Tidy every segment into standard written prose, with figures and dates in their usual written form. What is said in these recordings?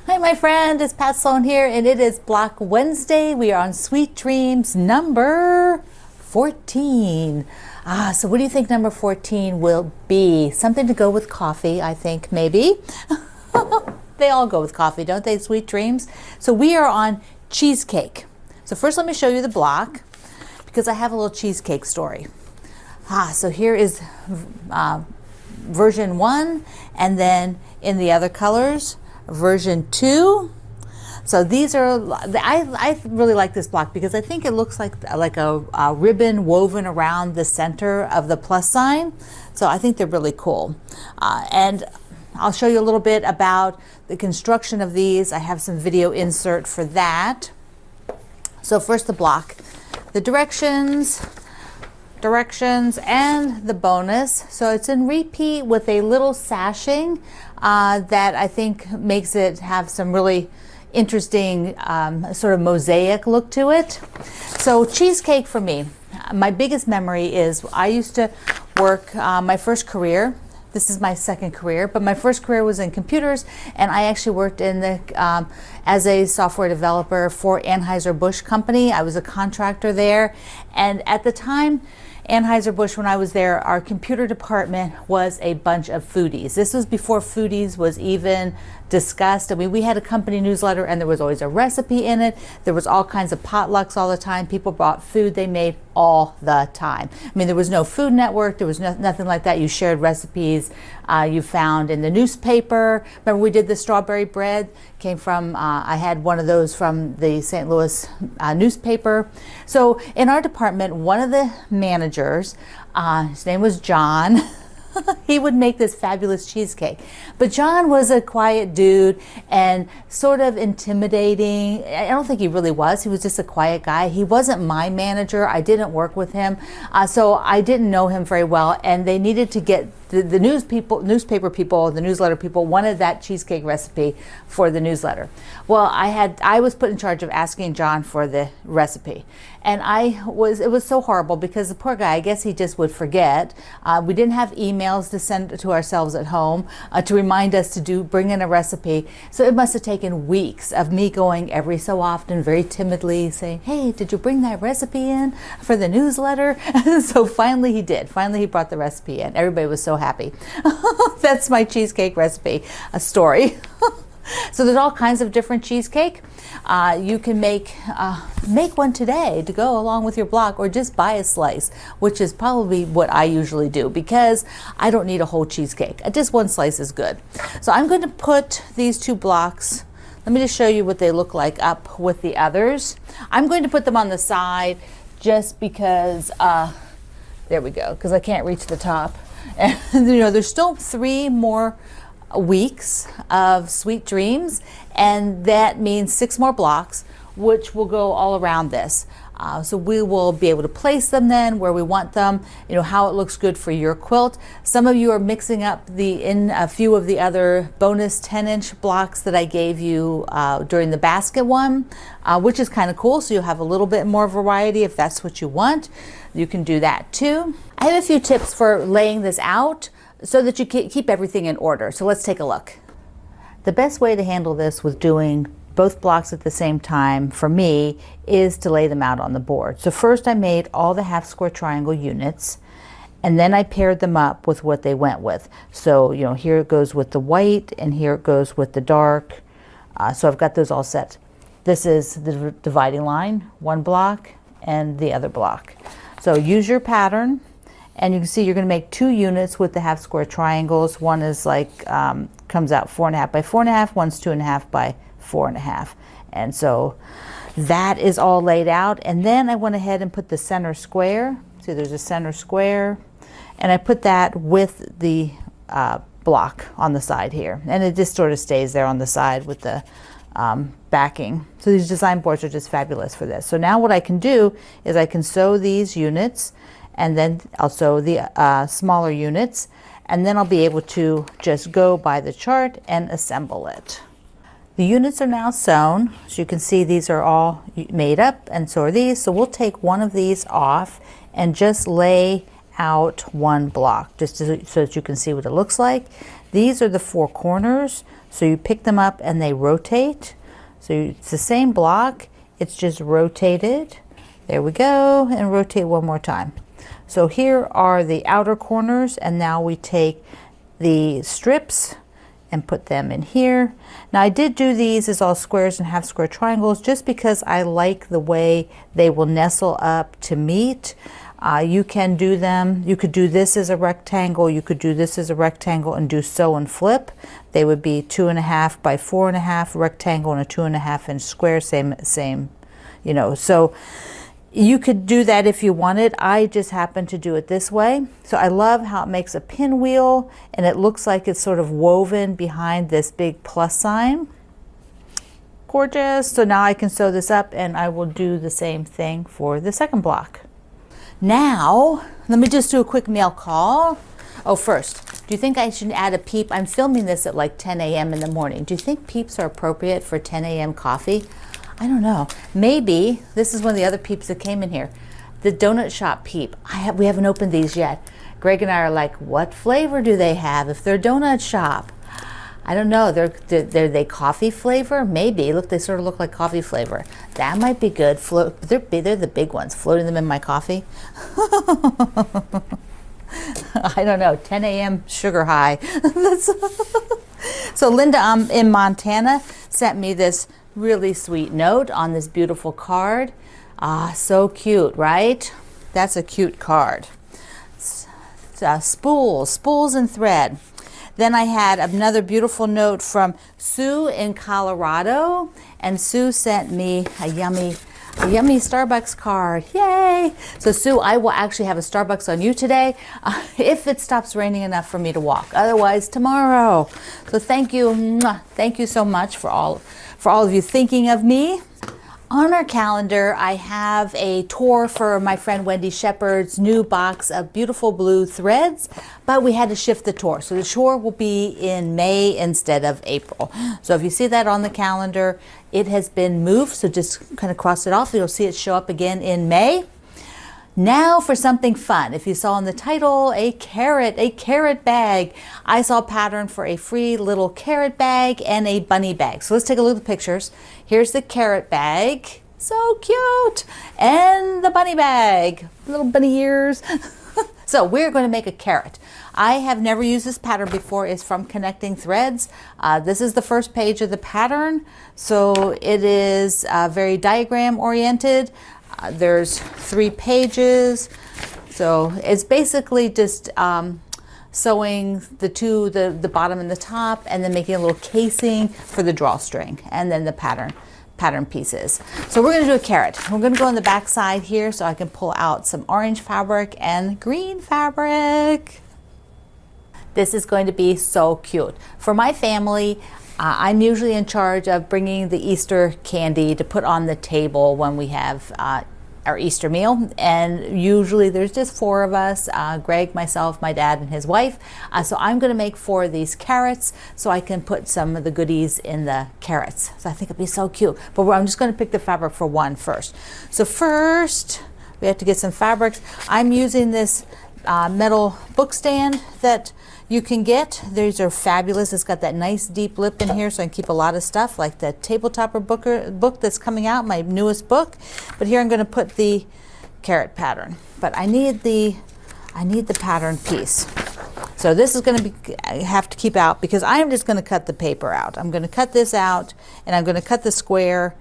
Hi, my friend, it's Pat Sloan here, and it is Block Wednesday. We are on Sweet Dreams number 14. So what do you think number 14 will be? Something to go with coffee, I think, maybe. They all go with coffee, don't they, Sweet Dreams? So we are on Cheesecake. So first let me show you the block, because I have a little cheesecake story. So here is version 1, and then in the other colors, version 2. So these are, I really like this block because I think it looks like a ribbon woven around the center of the plus sign. So I think they're really cool. And I'll show you a little bit about the construction of these. I have some video insert for that. So first the block, the directions and the bonus. So it's in repeat with a little sashing that I think makes it have some really interesting sort of mosaic look to it. So cheesecake for me, my biggest memory is I used to work my first career. This is my second career, but my first career was in computers, and I actually worked in the as a software developer for Anheuser-Busch company. I was a contractor there, and at the time, Anheuser-Busch, when I was there, our computer department was a bunch of foodies. This was before foodies was even discussed. I mean, we had a company newsletter and there was always a recipe in it. There was all kinds of potlucks all the time. People brought food they made all the time. I mean, there was no Food Network. There was nothing like that. You shared recipes you found in the newspaper. Remember, we did the strawberry bread. Came from, I had one of those from the St. Louis newspaper. So in our department, one of the managers, his name was John, he would make this fabulous cheesecake. But John was a quiet dude and sort of intimidating. I don't think he really was. He was just a quiet guy. He wasn't my manager. I didn't work with him. So I didn't know him very well. And they needed to get the newspaper people, the newsletter people wanted that cheesecake recipe for the newsletter. Well, I was put in charge of asking John for the recipe. And it was so horrible because the poor guy, I guess he just would forget. We didn't have emails to send to ourselves at home to remind us to bring in a recipe. So it must have taken weeks of me going every so often, very timidly saying, hey, did you bring that recipe in for the newsletter? So finally he did. Finally he brought the recipe in. Everybody was so happy. That's my cheesecake recipe story. So there's all kinds of different cheesecake. You can make one today to go along with your block, or just buy a slice, which is probably what I usually do because I don't need a whole cheesecake. Just one slice is good. So I'm going to put these two blocks, let me just show you what they look like up with the others. I'm going to put them on the side just because, there we go, because I can't reach the top. And you know, there's still 3 more weeks of Sweet Dreams, and that means 6 more blocks, which will go all around this. So we will be able to place them then where we want them, you know, how it looks good for your quilt. Some of you are mixing up in a few of the other bonus 10-inch blocks that I gave you during the basket one, which is kind of cool. So you'll have a little bit more variety if that's what you want. You can do that too. I have a few tips for laying this out so that you keep everything in order. So let's take a look. The best way to handle this with doing both blocks at the same time for me is to lay them out on the board. So first I made all the half square triangle units, and then I paired them up with what they went with. So, you know, here it goes with the white and here it goes with the dark. So I've got those all set. This is the dividing line, one block and the other block. So use your pattern, and you can see you're going to make 2 units with the half square triangles. One is like comes out 4.5 by 4.5, one's 2.5 by 4.5. And so that is all laid out. And then I went ahead and put the center square. See, there's a center square, and I put that with the block on the side here, and it just sort of stays there on the side with the backing. So these design boards are just fabulous for this. So now what I can do is I can sew these units, and then I'll sew the smaller units, and then I'll be able to just go by the chart and assemble it. The units are now sewn. As you can see, these are all made up, and so are these. So we'll take one of these off and just lay out one block, just so that you can see what it looks like. These are the four corners, so you pick them up and they rotate. So it's the same block, it's just rotated. There we go, and rotate one more time. So here are the outer corners, and now we take the strips and put them in here. Now I did do these as all squares and half square triangles just because I like the way they will nestle up to meet. You can do them, you could do this as a rectangle, you could do this as a rectangle and do sew and flip. They would be 2.5 by 4.5 rectangle and a 2.5 inch square, same, you know. So you could do that if you wanted. I just happen to do it this way. So I love how it makes a pinwheel and it looks like it's sort of woven behind this big plus sign. Gorgeous. So now I can sew this up and I will do the same thing for the second block. Now, let me just do a quick mail call. Oh, first, do you think I should add a peep? I'm filming this at like 10 a.m. in the morning. Do you think peeps are appropriate for 10 a.m. coffee? I don't know. Maybe. This is one of the other peeps that came in here. The donut shop peep. We haven't opened these yet. Greg and I are like, what flavor do they have if they're donut shop? I don't know. They're they coffee flavor? Maybe. Look, they sort of look like coffee flavor. That might be good. They're the big ones. Floating them in my coffee. I don't know. 10 a.m. sugar high. So Linda in Montana sent me this really sweet note on this beautiful card. Ah, so cute, right? That's a cute card. Spools and thread. Then I had another beautiful note from Sue in Colorado, and Sue sent me a yummy Starbucks card. Yay! So Sue, I will actually have a Starbucks on you today if it stops raining enough for me to walk. Otherwise, tomorrow. So thank you so much for all of you thinking of me. On our calendar, I have a tour for my friend Wendy Shepard's new box of beautiful blue threads, but we had to shift the tour. So the tour will be in May instead of April. So if you see that on the calendar, it has been moved. So just kind of cross it off. You'll see it show up again in May. Now for something fun. If you saw in the title, a carrot bag. I saw a pattern for a free little carrot bag and a bunny bag. So let's take a look at the pictures. Here's the carrot bag. So cute. And the bunny bag. Little bunny ears. So we're going to make a carrot. I have never used this pattern before. It's from Connecting Threads. This is the first page of the pattern. So it is very diagram oriented. There's 3 pages, so it's basically just sewing the bottom and the top, and then making a little casing for the drawstring, and then the pattern pieces. So we're going to do a carrot. We're going to go on the back side here so I can pull out some orange fabric and green fabric. This is going to be so cute. For my family, I'm usually in charge of bringing the Easter candy to put on the table when we have our Easter meal, and usually there's just 4 of us, Greg, myself, my dad, and his wife. So I'm going to make 4 of these carrots so I can put some of the goodies in the carrots. So I think it'd be so cute. But I'm just going to pick the fabric for one first. So first, we have to get some fabrics. I'm using this metal book stand that you can get. These are fabulous. It's got that nice deep lip in here so I can keep a lot of stuff, like the Tabletopper book that's coming out, my newest book. But here I'm going to put the carrot pattern. But I need the pattern piece. So this is going to be, I have to keep out because I'm just going to cut the paper out. I'm going to cut this out, and I'm going to cut the square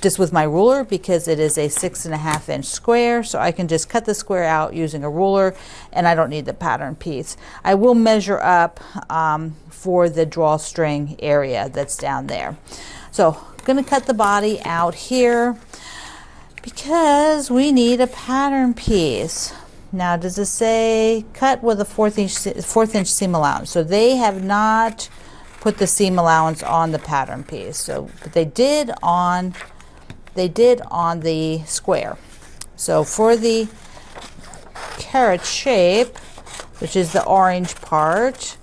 just with my ruler because it is a 6.5 inch square, so I can just cut the square out using a ruler, and I don't need the pattern piece. I will measure up for the drawstring area that's down there. So I'm going to cut the body out here because we need a pattern piece. Now, does it say cut with a 4th inch seam allowance? So they have not put the seam allowance on the pattern piece. So, but they did on the square. So for the carrot shape, which is the orange part,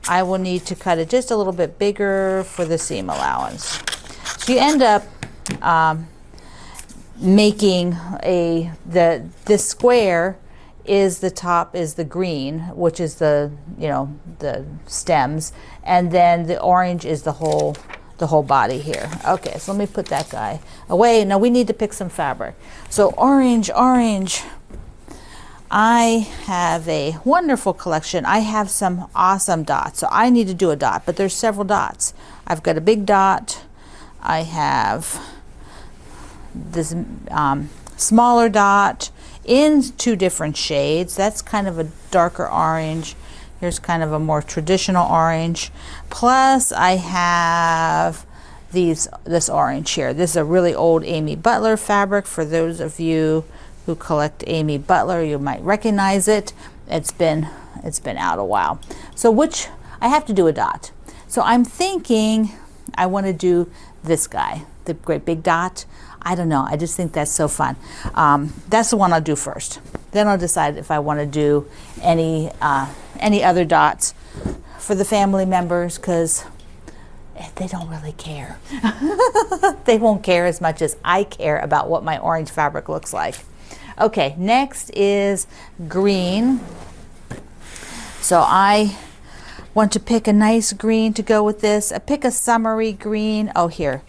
I will need to cut it just a little bit bigger for the seam allowance. So you end up making this square is the top is the green, which is the, you know, the stems, and then the orange is the whole body here. Okay, so let me put that guy away. Now we need to pick some fabric. So orange. I have a wonderful collection. I have some awesome dots. So I need to do a dot, but there's several dots. I've got a big dot. I have this smaller dot in 2 different shades. That's kind of a darker orange. Here's kind of a more traditional orange. Plus I have this orange here. This is a really old Amy Butler fabric. For those of you who collect Amy Butler, you might recognize it. It's been out a while. So I have to do a dot. So I'm thinking I want to do this guy, the great big dot. I don't know, I just think that's so fun. That's the one I'll do first. Then I'll decide if I want to do any other dots for the family members, because they don't really care. They won't care as much as I care about what my orange fabric looks like. Okay, next is green. So I want to pick a nice green to go with this. I pick a summery green. Oh, here,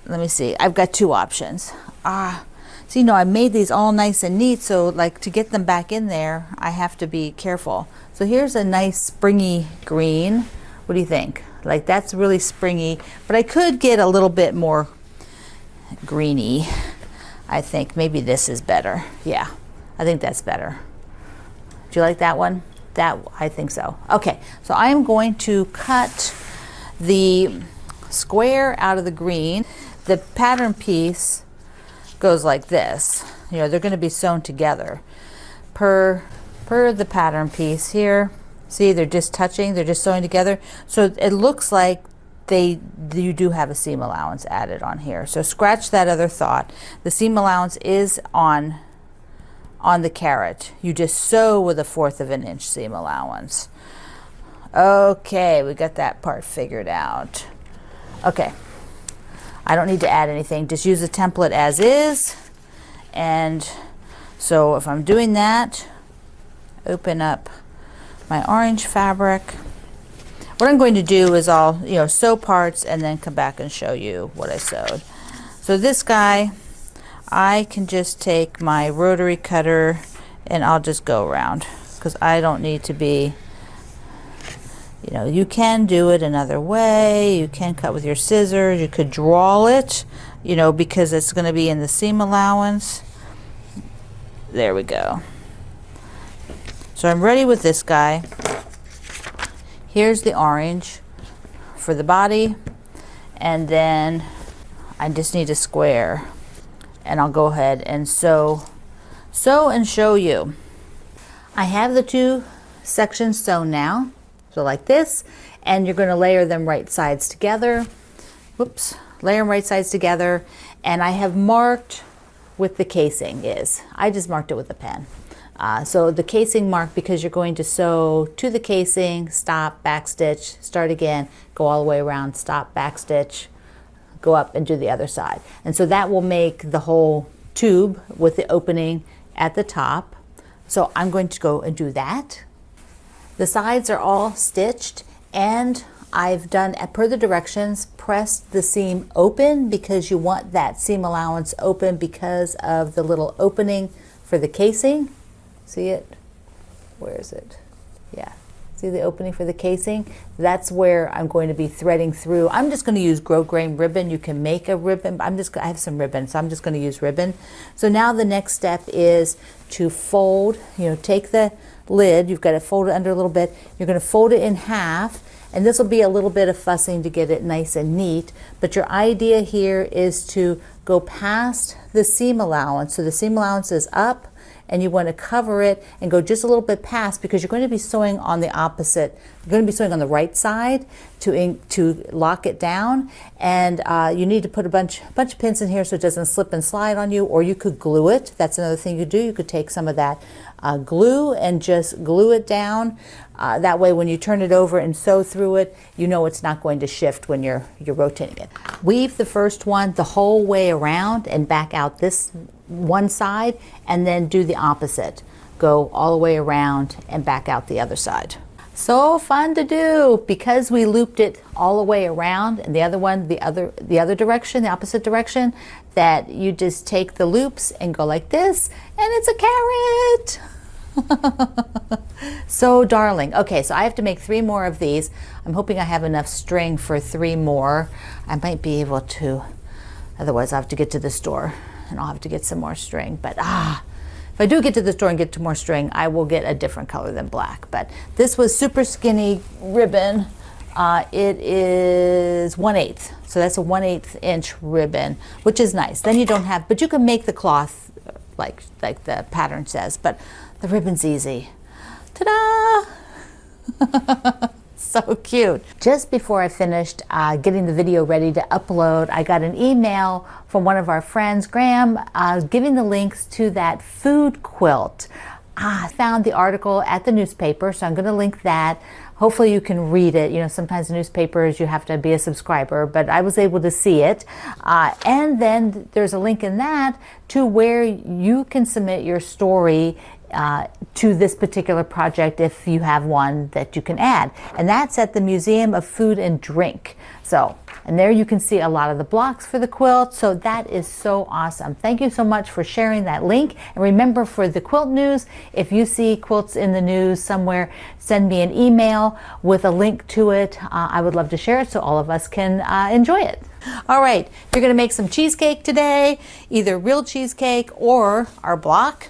let me see. I've got 2 options. So you know, I made these all nice and neat, so like to get them back in there, I have to be careful. So here's a nice springy green. What do you think? Like, that's really springy, but I could get a little bit more greeny. I think maybe this is better. Yeah, I think that's better. Do you like that one? I think so. Okay, so I'm going to cut the square out of the green. The pattern piece goes like this. You know, they're going to be sewn together per the pattern piece here. See, they're just touching, they're just sewing together. So it looks like you do have a seam allowance added on here. So scratch that other thought. The seam allowance is on the carrot. You just sew with a 1/4 of an inch seam allowance. Okay, we got that part figured out. Okay, I don't need to add anything, just use the template as is. And so if I'm doing that, open up my orange fabric. What I'm going to do is I'll, you know, sew parts and then come back and show you what I sewed. So this guy, I can just take my rotary cutter and I'll just go around, because I don't need to be, you know, you can do it another way. You can cut with your scissors. You could draw it, you know, because it's going to be in the seam allowance. There we go. So I'm ready with this guy. Here's the orange for the body, and then I just need a square, and I'll go ahead and sew and show you. I have the 2 sections sewn now, so like this, and you're going to layer them right sides together. Whoops, layer them right sides together, and I have marked what the casing is. I just marked it with a pen. So the casing mark, because you're going to sew to the casing, stop, backstitch, start again, go all the way around, stop, backstitch, go up and do the other side. And so that will make the whole tube with the opening at the top. So I'm going to go and do that. The sides are all stitched, and I've done, per the directions, pressed the seam open, because you want that seam allowance open because of the little opening for the casing. See it? Where is it? Yeah. See the opening for the casing? That's where I'm going to be threading through. I'm just going to use grosgrain ribbon. You can make a ribbon. I have some ribbon, so I'm just going to use ribbon. So now the next step is to fold, you know, take the lid, you've got to fold it under a little bit. You're going to fold it in half, and this will be a little bit of fussing to get it nice and neat. But your idea here is to go past the seam allowance. So the seam allowance is up, and you want to cover it and go just a little bit past, because you're going to be sewing on the opposite. You're going to be sewing on the right side to lock it down, and you need to put a bunch of pins in here so it doesn't slip and slide on you, or you could glue it. That's another thing you could do. You could take some of that glue and just glue it down. That way when you turn it over and sew through it, you know it's not going to shift when you're rotating it. Weave the first one the whole way around and back out this one side, and then do the opposite. go all the way around and back out the other side. So fun to do because we looped it all the way around, and the other one, the other direction, the opposite direction, that you just take the loops and go like this, and it's a carrot. So darling. Okay, so I have to make 3 more of these. I'm hoping I have enough string for 3 more. I might be able to, otherwise I'll have to get to the store and I'll have to get some more string. But if I do get to the store and get more string, I will get a different color than black. But this was super skinny ribbon. It is 1/8, so that's a 1/8 inch ribbon, which is nice. Then you don't have, but you can make the cloth like the pattern says, but the ribbon's easy. Ta-da! So cute. Just before I finished getting the video ready to upload, I got an email from one of our friends, Graham, giving the links to that food quilt. I found the article at the newspaper, so I'm going to link that. Hopefully you can read it. You know, sometimes newspapers you have to be a subscriber, but I was able to see it. And then there's a link in that to where you can submit your story to this particular project if you have one that you can add. And that's at the Museum of Food and Drink. So, and there you can see a lot of the blocks for the quilt. So that is so awesome. Thank you so much for sharing that link. And remember, for the quilt news, if you see quilts in the news somewhere, send me an email with a link to it. I would love to share it so all of us can enjoy it. All right, you're going to make some cheesecake today, either real cheesecake or our block.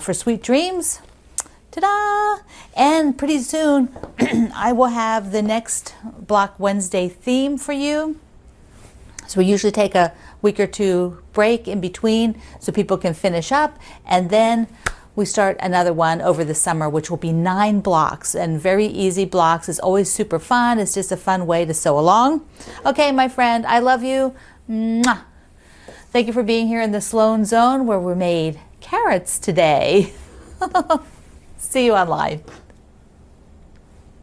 For sweet dreams. Ta-da! And pretty soon I will have the next Block Wednesday theme for you. So we usually take a week or 2 break in between so people can finish up, and then we start another one over the summer, which will be 9 blocks, and very easy blocks. It's always super fun. It's just a fun way to sew along. Okay, my friend, I love you. Mwah. Thank you for being here in the Sloan Zone, where we made carrots today. See you online.